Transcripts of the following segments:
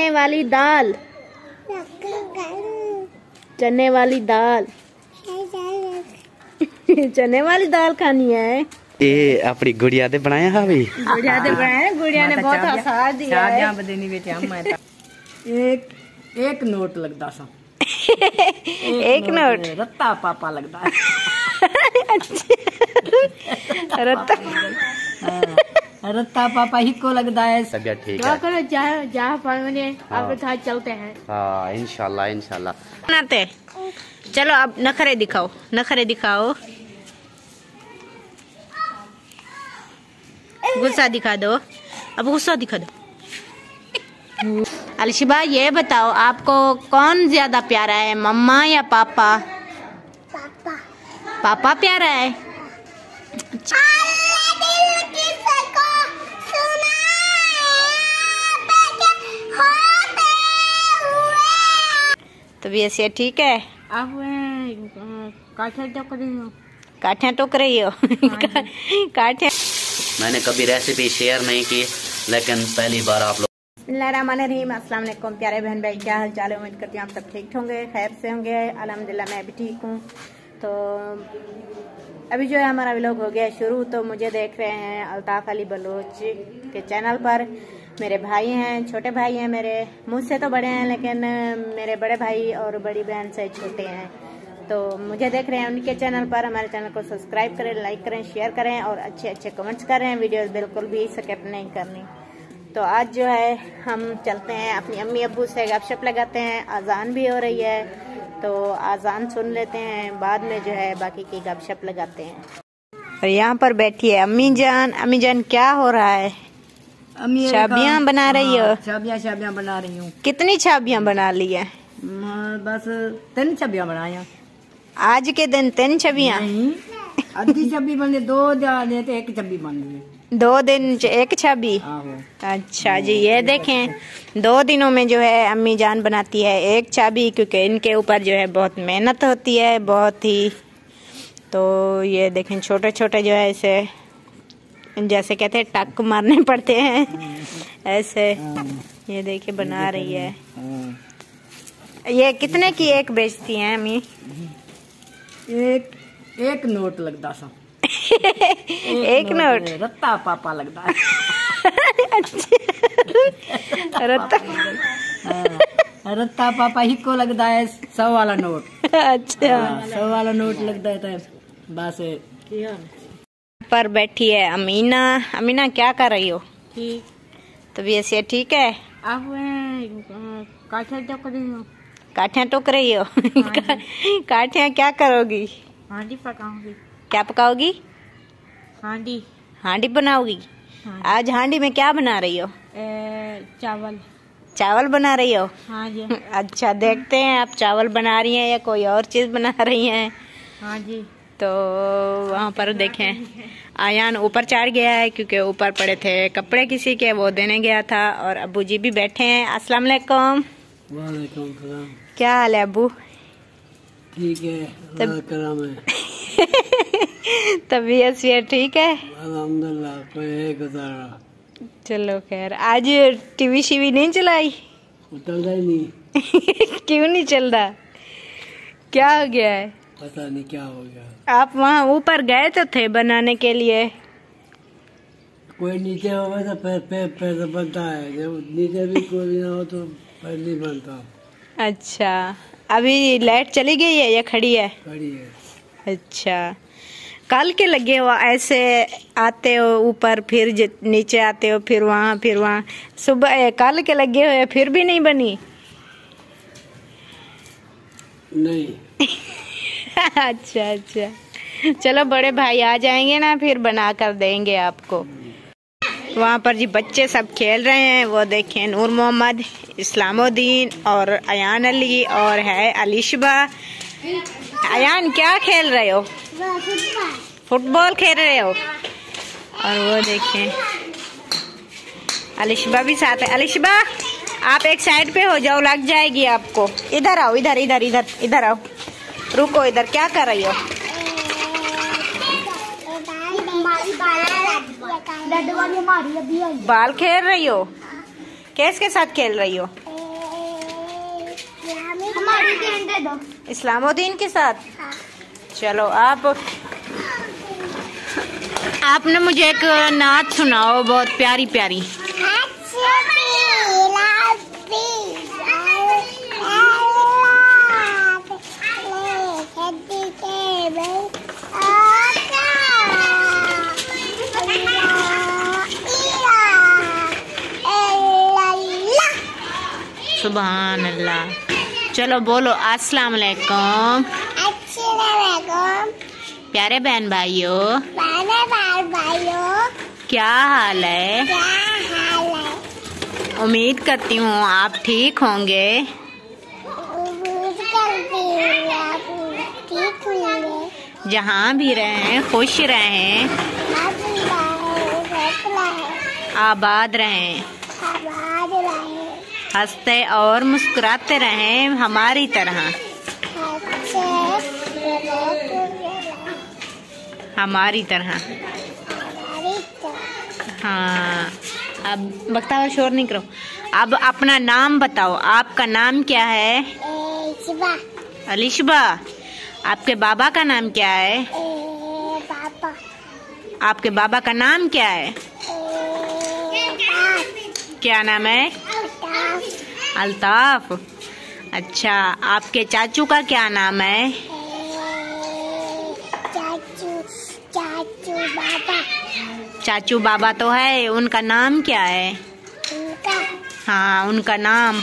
चने वाली दाल, चने वाली दाल चने वाली दाल खानी है। ये अपनी गुड़िया ने बनाया है भाई, गुड़िया ने बनाया, गुड़िया ने बहुत आसार दिया है। एक नोट लगता सा एक नोट रत्ता पापा लगता है। रत्ता पापा ही को लगता है। सब ठीक है, करो जहाँ पढ़ने आपके साथ चलते हैं। हाँ इंशाल्लाह इंशाल्लाह बनाते। चलो अब नखरे दिखाओ, नखरे दिखाओ, गुस्सा दिखा दो, अब गुस्सा दिखा दो। अलिशिबा ये बताओ आपको कौन ज्यादा प्यारा है, मम्मा या पापा? पापा। पापा प्यारा है। तो भी ऐसे ठीक है। आप काठियाँ टोक रही हो? काठियाँ टोक रही हो? काठियाँ मैंने कभी रेसिपी शेयर नहीं की, लेकिन पहली बार आप लोग। बिस्मिल्लाहिर्रहमानिर्रहीम, अस्सलाम वालेकुम प्यारे बहन भाई, क्या हाल चाल है? उम्मीद करती हूँ आप सब ठीक होंगे, खैर से होंगे। अल्हम्दुलिल्लाह मैं भी ठीक हूँ। तो अभी जो है हमारा व्लॉग हो गया शुरू। तो मुझे देख रहे हैं अल्ताफ अली बलोच के चैनल पर। मेरे भाई हैं, छोटे भाई हैं मेरे, मुझसे तो बड़े हैं लेकिन मेरे बड़े भाई और बड़ी बहन से छोटे हैं। तो मुझे देख रहे हैं उनके चैनल पर। हमारे चैनल को सब्सक्राइब करें, लाइक करें, शेयर करें और अच्छे अच्छे कमेंट्स करें। वीडियोस बिल्कुल भी स्किप नहीं करनी। तो आज जो है हम चलते हैं अपनी अम्मी अब्बू से गपशप लगाते हैं। अजान भी हो रही है तो अजान सुन लेते हैं, बाद में जो है बाकी की गपशप लगाते हैं। और यहाँ पर बैठी है अम्मी जान। अम्मी जान क्या हो रहा है? चाबियाँ बना रही हो? चाबियाँ बना रही हूँ। कितनी चाबियाँ बना ली है? बस 3 चाबियाँ बनाया आज के दिन। 3 चाबियाँ? आधी चाबी बन 2 दिन तो 1 चाबी बन गई। 2 दिन 1 चाबी? अच्छा जी, ये देखें 2 दिनों में जो है अम्मी जान बनाती है 1 चाबी, क्योंकि इनके ऊपर जो है बहुत मेहनत होती है, बहुत ही। तो ये देखें छोटे छोटे जो है ऐसे, जैसे कहते हैं टक मारने पड़ते हैं ऐसे। ये देखिए बना रही है। ये कितने की एक बेचती हैं अम्मी? एक नोट लगता सा एक नोट रत्ता पापा लगता है। रत्ता पापा ही को लगता है 100 वाला नोट। अच्छा 100 वाला नोट लगता है बस। पर बैठी है अमीना। अमीना क्या कर रही हो? ठीक। तो भी ऐसे ठीक है। आप काठियाँ टोक रही हो? काठियाँ टोक रही हो? काठियाँ क्या करोगी? हांडी पकाऊंगी। क्या पकाओगी? हांडी। हांडी बनाओगी? आज हांडी में क्या बना रही हो? चावल। चावल बना रही हो? हाँ जी। अच्छा, देखते हैं आप चावल बना रही हैं या कोई और चीज बना रही हैं। हाँ जी। तो वहाँ पर देखें आयान ऊपर चढ़ गया है, क्योंकि ऊपर पड़े थे कपड़े किसी के, वो देने गया था। और अब्बू जी भी बैठे हैं। अस्सलाम वालेकुम। वालेकुम सलाम। क्या हाल है अब्बू? ठीक है, अल्लाह करम है। तबीयत से ठीक है? अल्हम्दुलिल्लाह, कोई है गुजारा। चलो खैर। आज टीवी शीवी नहीं चलाई? चल रहा ही नहीं। क्यों नहीं चल रहा? क्या हो गया है? पता नहीं क्या हो गया। आप वहाँ ऊपर गए तो थे बनाने के लिए। कोई नीचे होगा तो पैर तो बनता है, जब नीचे भी कोई ना हो तो पैर नहीं बनता। अच्छा, अभी लाइट चली गई है या खड़ी है? खड़ी है। अच्छा, कल के लगे हो ऐसे, आते हो ऊपर फिर नीचे आते हो, फिर वहाँ सुबह कल के लगे हो, फिर भी नहीं बनी? नहीं। अच्छा अच्छा, चलो बड़े भाई आ जाएंगे ना, फिर बना कर देंगे आपको। वहाँ पर जी बच्चे सब खेल रहे हैं। वो देखें नूर मोहम्मद, इस्लामुद्दीन और अयान अली और है अलिशबा। अयान क्या खेल रहे हो? फुटबॉल खेल रहे हो। और वो देखें अलिशबा भी साथ है। अलिशबा आप एक साइड पे हो जाओ, लग जाएगी आपको। इधर आओ, इधर इधर इधर इधर आओ, रुको इधर। क्या कर रही हो? बाल खेल रही हो? किसके साथ खेल रही हो? इस्लामुद्दीन के साथ। चलो आपने मुझे एक नात सुनाओ बहुत प्यारी प्यारी। सुभान अल्लाह। चलो बोलो अस्सलाम वालेकुम। प्यारे बहन भाइयों, क्या हाल है? उम्मीद करती हूँ आप ठीक होंगे। जहाँ भी रहें खुश रहें, आबाद रहें, हंसते और मुस्कुराते रहें हमारी तरह। हमारी तरह। हाँ, अब बख्तावर शोर नहीं करो। अब अपना नाम बताओ, आपका नाम क्या है? अलिशबा। आपके बाबा का नाम क्या है? पापा। आपके बाबा का नाम क्या है? क्या नाम है? अल्ताफ। अच्छा, आपके चाचू का क्या नाम है? चाचू बाबा। चाचू बाबा तो है, उनका नाम क्या है? हाँ, उनका नाम।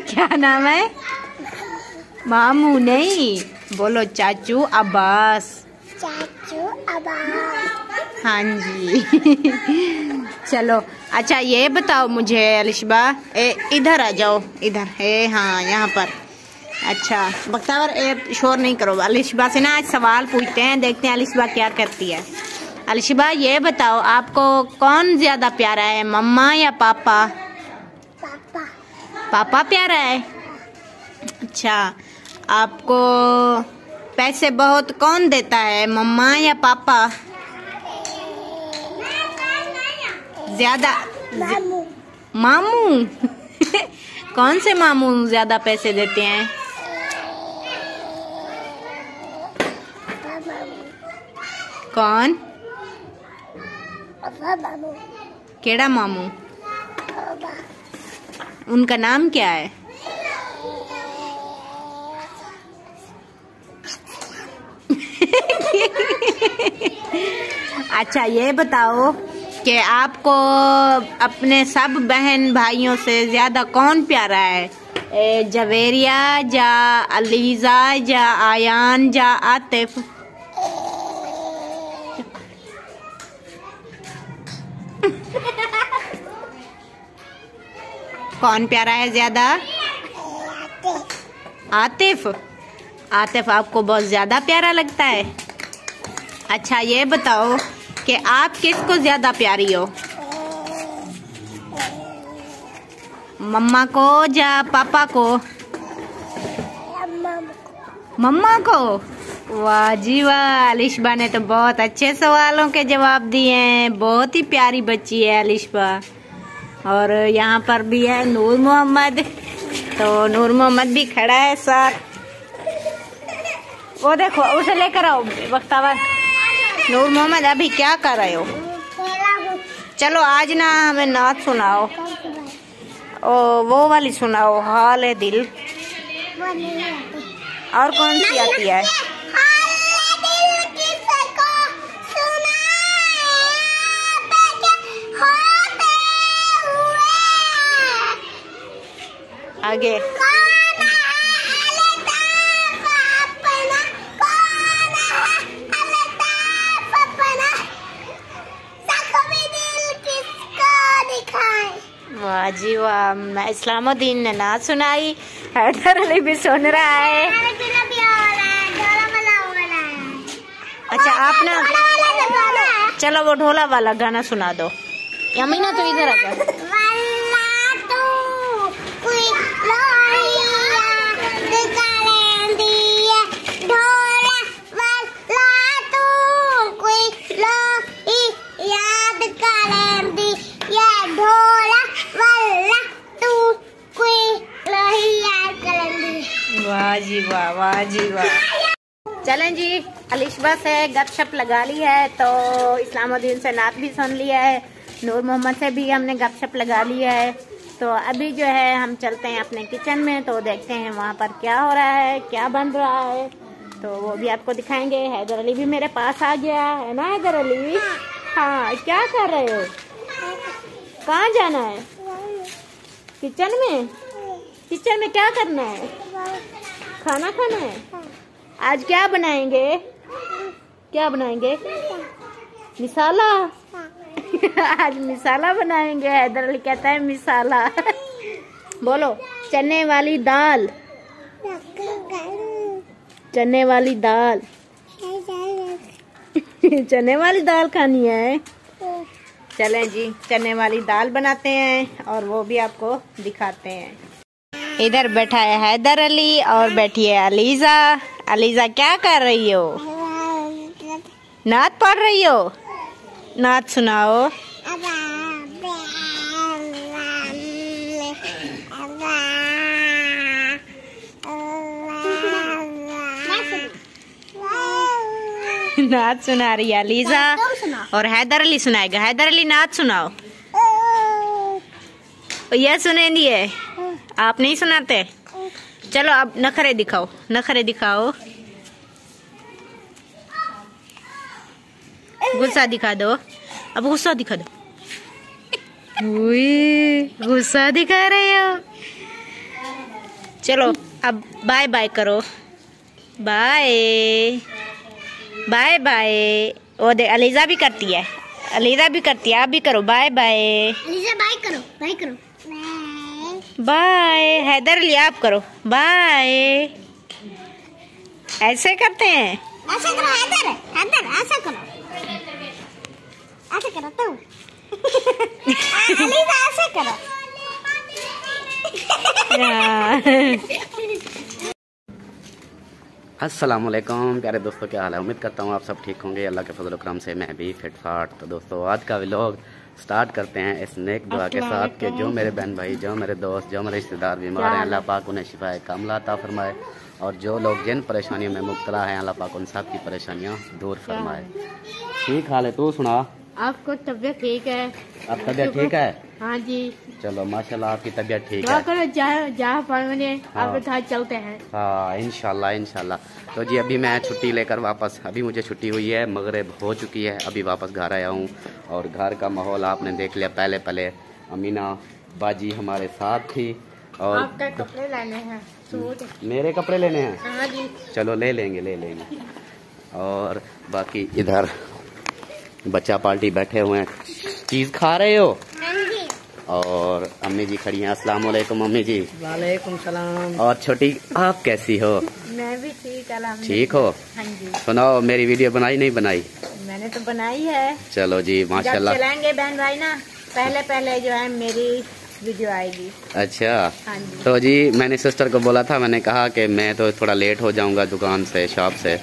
क्या नाम है? मामू नहीं, बोलो चाचू अब्बास। चाचू अब्बास। हाँ जी। चलो अच्छा, ये बताओ मुझे अलिशबा, इधर आ जाओ, इधर है। हाँ, यहाँ पर। अच्छा बख्तावर शोर नहीं करो। अलिशबा से ना आज सवाल पूछते हैं, देखते हैं अलिशबा क्या करती है। अलिशबा ये बताओ, आपको कौन ज्यादा प्यारा है, मम्मा या पापा? पापा। पापा प्यारा है। अच्छा, आपको पैसे बहुत कौन देता है, मम्मा या पापा? ज्यादा मामू। कौन से मामू ज्यादा पैसे देते हैं? कौन? केड़ा मामू? उनका नाम क्या है? अच्छा ये बताओ कि आपको अपने सब बहन भाइयों से ज्यादा कौन प्यारा है, जवेरिया या अलीजा या आयान या आतिफ? कौन प्यारा है ज्यादा? आतिफ। आतिफ आपको बहुत ज्यादा प्यारा लगता है। अच्छा ये बताओ कि आप किसको ज्यादा प्यारी हो, मम्मा को या पापा को? मम्मा को। वाह जी वाह, अलिशबा ने तो बहुत अच्छे सवालों के जवाब दिए हैं। बहुत ही प्यारी बच्ची है अलिशबा। और यहाँ पर भी है नूर मोहम्मद, तो नूर मोहम्मद भी खड़ा है साथ। वो देखो, उसे लेकर आओ बख्तावर। नूर मोहम्मद अभी क्या कर रहे हो? चलो आज ना हमें नात सुनाओ, वो वाली सुनाओ, हाल है दिल। और कौन सी आती है? आगे। वाह जी वाह, मैं इस्लामुद्दीन ने नात सुनाई, हैदर अली भी सुन रहा है। अच्छा आप ना, चलो वो ढोला वाला गाना सुना दो। यमीना तो इधर आकर। याद कर वाह जी वाह। चलें जी, अलिशबा से गपशप लगा ली है, तो इस्लामुद्दीन से नात भी सुन लिया है, नूर मोहम्मद से भी हमने गपशप लगा लिया है। तो अभी जो है हम चलते हैं अपने किचन में, तो देखते हैं वहाँ पर क्या हो रहा है, क्या बन रहा है, तो वो भी आपको दिखाएंगे। हैदर अली भी मेरे पास आ गया है ना। हैदर अली, हाँ, क्या कर रहे हो? कहाँ जाना है? किचन में। किचन में क्या करना है? खाना खाना है। आज क्या बनाएंगे? क्या बनाएंगे? मिसाला। आज मिसाला बनाएंगे। हैदर अली कहता है मिसाला। बोलो, चने वाली दाल। चने वाली दाल। चने वाली दाल खानी है। चलें जी, चने वाली दाल बनाते हैं और वो भी आपको दिखाते हैं। इधर बैठा है हैदर अली और बैठी है अलीजा। अलीजा क्या कर रही हो? नात पढ़ रही हो? नात सुनाओ। नात सुना रही है अलीजा और हैदर अली सुनाएगा। हैदर अली नात सुनाओ। यह सुने दिए, आप नहीं सुनाते? चलो अब नखरे दिखाओ, नखरे दिखाओ, गुस्सा दिखा दो। अब गुस्सा दिखा दो। गुस्सा दिखा रहे हो। चलो अब बाय बाय करो। Bye bye bye. वो दे, अलीजा भी करती है, अलीजा भी करती है, आप भी करो बाय बाय। अलीजा बाय करो, बाय करो, बाय। हैदर अली आप करो बाय। ऐसे करते हैं। ऐसे करो हैदर, हैदर ऐसा करो, ऐसे करो तुम। अलीजा ऐसे करो। अस्सलाम वालेकुम प्यारे दोस्तों, क्या हाल है? उम्मीद करता हूँ आप सब ठीक होंगे। अल्लाह के फजल करम से मैं भी फिट फाट। तो दोस्तों, आज का व्लॉग स्टार्ट करते हैं इस नेक दुआ के साथ कि जो मेरे बहन भाई, जो मेरे दोस्त, जो मेरे रिश्तेदार बीमार हैं, अल्लाह पाक उन्हें शिफाए कामिला अता फरमाए, और जो लोग जिन परेशानियों में मुब्तला हैं, अल्लाह पाक उन सब की परेशानियाँ दूर फरमाए। ठीक हाल है, तू सुना। आपको तबीयत ठीक है? अब तबीयत ठीक है? हाँ जी। चलो माशाल्लाह, आपकी तबीयत ठीक दुआ है। करो जहाँ पढ़ने हाँ। आप साथ चलते हैं। हाँ इंशाल्लाह इंशाल्लाह। तो जी अभी मैं छुट्टी लेकर वापस, अभी मुझे छुट्टी हुई है, मगरिब हो चुकी है, अभी वापस घर आया हूँ। और घर का माहौल आपने देख लिया। पहले पहले अमीना बाजी हमारे साथ थी और आपके कपड़े लेने हैं, सूट। मेरे कपड़े लेने हैं। हाँ जी। चलो ले लेंगे ले लेंगे। और बाकी इधर बच्चा पार्टी बैठे हुए हैं, चीज़ खा रहे हो। और अम्मी जी खड़ी हैं। अस्सलाम वालेकुम अम्मी जी। वालेकुम सलाम। और छोटी आप कैसी हो? मैं भी ठीक, अल्हम्दुलिल्लाह। ठीक हो? हाँ जी। सुनाओ, मेरी वीडियो बनाई नहीं बनाई? मैंने तो बनाई है। चलो जी माशाल्लाह। जब चलेंगे बहन भाई ना, पहले पहले जो है मेरी वीडियो आएगी। अच्छा। हाँ जी। तो जी मैंने सिस्टर को बोला था, मैंने कहा कि मैं तो थोड़ा लेट हो जाऊंगा दुकान से, शॉप से,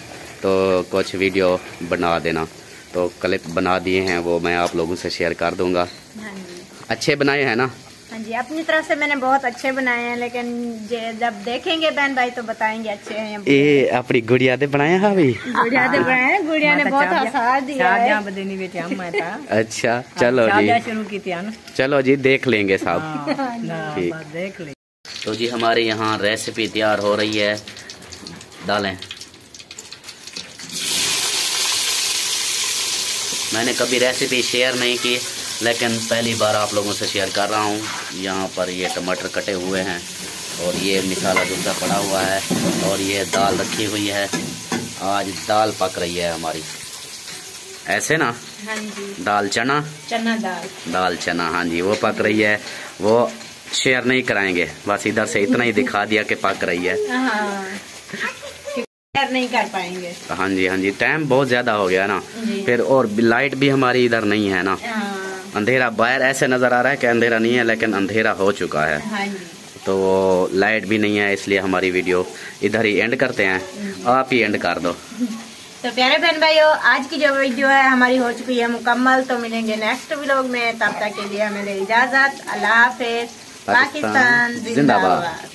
तो कुछ वीडियो बना देना। तो क्लिप बना दिए हैं, वो मैं आप लोगों से शेयर कर दूंगा। हाँ जी। अच्छे बनाए हैं ना? हाँ जी, अपनी तरफ से मैंने बहुत अच्छे बनाए हैं, लेकिन जब देखेंगे बहन भाई तो बताएंगे अच्छे हैं या बुरे। ये अपनी गुड़िया दे बनाए हैं अभी? गुड़िया ने बनाए हैं, गुड़िया ने बहुत आसार दिया है। अच्छा चलो जी, शुरू की थी ना। चलो जी देख लेंगे साहब। ठीक। देख ले। तो जी हमारे यहाँ रेसिपी तैयार हो रही है। दालें मैंने कभी रेसिपी शेयर नहीं की, लेकिन पहली बार आप लोगों से शेयर कर रहा हूँ। यहाँ पर ये टमाटर कटे हुए हैं और ये मसाला दूसरा पड़ा हुआ है और ये दाल रखी हुई है। आज दाल पक रही है हमारी, ऐसे ना? हाँ जी। दाल चना, चना दाल, दाल चना, हाँ जी, वो पक रही है। वो शेयर नहीं कराएंगे, बस इधर से इतना ही दिखा दिया कि पक रही है। हाँ, शेयर नहीं कर पाएंगे। हाँ जी हाँ जी, टाइम बहुत ज्यादा हो गया ना फिर, और लाइट भी हमारी इधर नहीं है ना। अंधेरा, बाहर ऐसे नजर आ रहा है कि अंधेरा नहीं है, लेकिन अंधेरा हो चुका है। हाँ जी। तो लाइट भी नहीं है, इसलिए हमारी वीडियो इधर ही एंड करते हैं। आप ही एंड कर दो। तो प्यारे बहन भाइयों, आज की जो वीडियो है हमारी हो चुकी है मुकम्मल। तो मिलेंगे नेक्स्ट व्लॉग में, तब तक के लिए हमें इजाजत। अल्लाह हाफिज। पाकिस्तान जिंदाबाद।